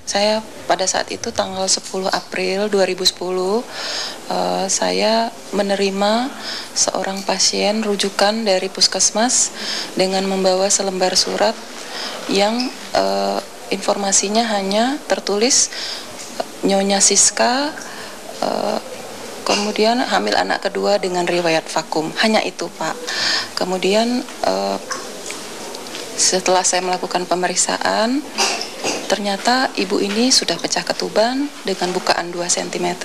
Saya pada saat itu tanggal 10 April 2010, saya menerima seorang pasien rujukan dari puskesmas dengan membawa selembar surat yang informasinya hanya tertulis Nyonya Siska, kemudian hamil anak kedua dengan riwayat vakum. Hanya itu, Pak. Kemudian setelah saya melakukan pemeriksaan, ternyata ibu ini sudah pecah ketuban dengan bukaan 2 cm,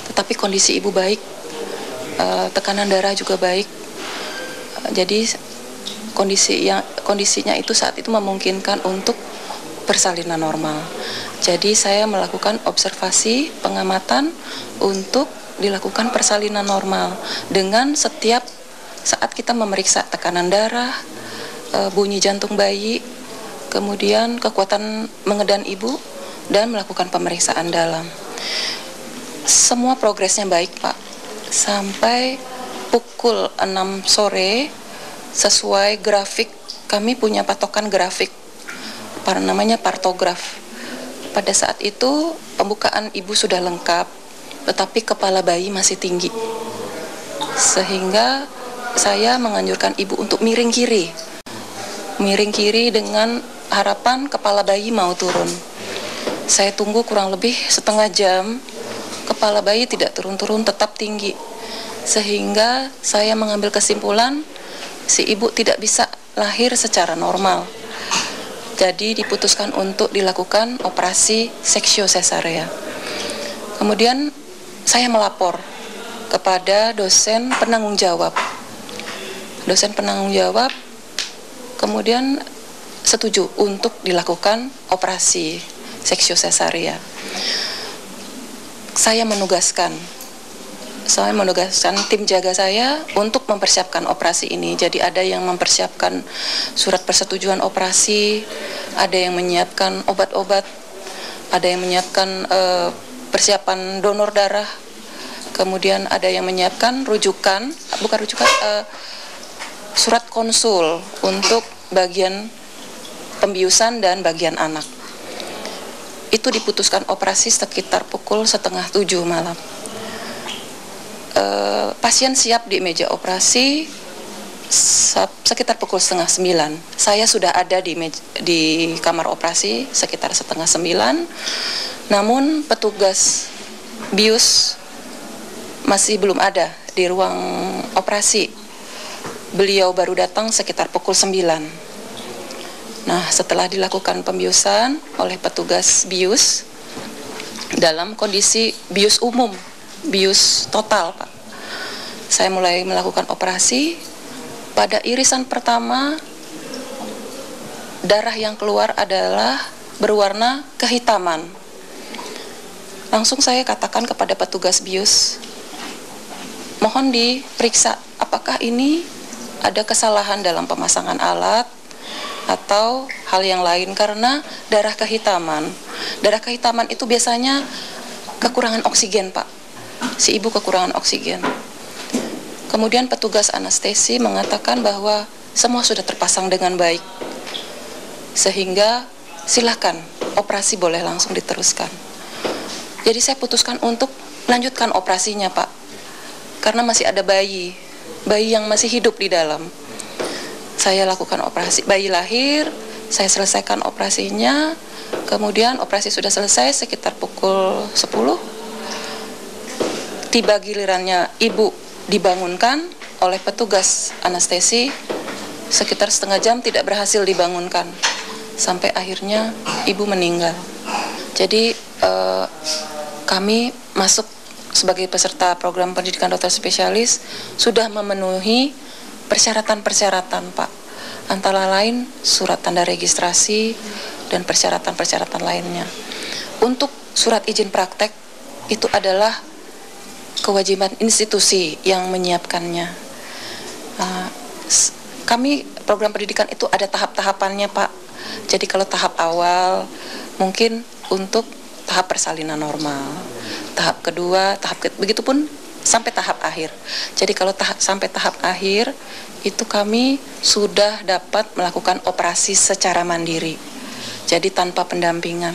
tetapi kondisi ibu baik, tekanan darah juga baik. Jadi kondisinya itu saat itu memungkinkan untuk persalinan normal. Jadi saya melakukan observasi pengamatan untuk dilakukan persalinan normal dengan setiap saat kita memeriksa tekanan darah, bunyi jantung bayi, kemudian kekuatan mengedan ibu, dan melakukan pemeriksaan dalam. Semua progresnya baik, Pak. Sampai pukul 6 sore sesuai grafik, kami punya patokan grafik, namanya partograf. Pada saat itu pembukaan ibu sudah lengkap, tetapi kepala bayi masih tinggi. Sehingga saya menganjurkan ibu untuk miring kiri dengan harapan kepala bayi mau turun. Saya tunggu kurang lebih setengah jam, kepala bayi tidak turun-turun, tetap tinggi. Sehingga saya mengambil kesimpulan si ibu tidak bisa lahir secara normal. Jadi diputuskan untuk dilakukan operasi seksio sesarea. Kemudian saya melapor kepada dosen penanggung jawab. Dosen penanggung jawab kemudian setuju untuk dilakukan operasi seksio sesarea. Saya menugaskan tim jaga saya untuk mempersiapkan operasi ini. Jadi ada yang mempersiapkan surat persetujuan operasi, ada yang menyiapkan obat-obat, ada yang menyiapkan persiapan donor darah, kemudian ada yang menyiapkan surat konsul untuk bagian pembiusan dan bagian anak. Itu diputuskan operasi sekitar pukul 6:30 malam. Pasien siap di meja operasi sekitar pukul 8:30. Saya sudah ada di kamar operasi sekitar 8:30. Namun petugas bius masih belum ada di ruang operasi. Beliau baru datang sekitar pukul 9. Nah, setelah dilakukan pembiusan oleh petugas bius dalam kondisi bius umum, bius total, Pak. Saya mulai melakukan operasi. Pada irisan pertama, darah yang keluar adalah berwarna kehitaman. Langsung saya katakan kepada petugas bius, mohon diperiksa apakah ini ada kesalahan dalam pemasangan alat atau hal yang lain, karena darah kehitaman itu biasanya kekurangan oksigen, Pak. Si ibu kekurangan oksigen. Kemudian petugas anestesi mengatakan bahwa semua sudah terpasang dengan baik, sehingga silakan operasi boleh langsung diteruskan. Jadi saya putuskan untuk lanjutkan operasinya, Pak, karena masih ada bayi yang masih hidup di dalam. Saya lakukan operasi, bayi lahir, saya selesaikan operasinya. Kemudian operasi sudah selesai sekitar pukul 10. Tiba gilirannya ibu dibangunkan oleh petugas anestesi. Sekitar setengah jam tidak berhasil dibangunkan, sampai akhirnya ibu meninggal. Jadi kami masuk sebagai peserta program pendidikan dokter spesialis sudah memenuhi persyaratan-persyaratan, Pak. Antara lain surat tanda registrasi dan persyaratan-persyaratan lainnya. Untuk surat izin praktek itu adalah kewajiban institusi yang menyiapkannya. Kami program pendidikan itu ada tahap-tahapannya, Pak. Jadi kalau tahap awal mungkin untuk tahap persalinan normal, tahap kedua, begitupun sampai tahap akhir. Jadi kalau sampai tahap akhir itu kami sudah dapat melakukan operasi secara mandiri, jadi tanpa pendampingan.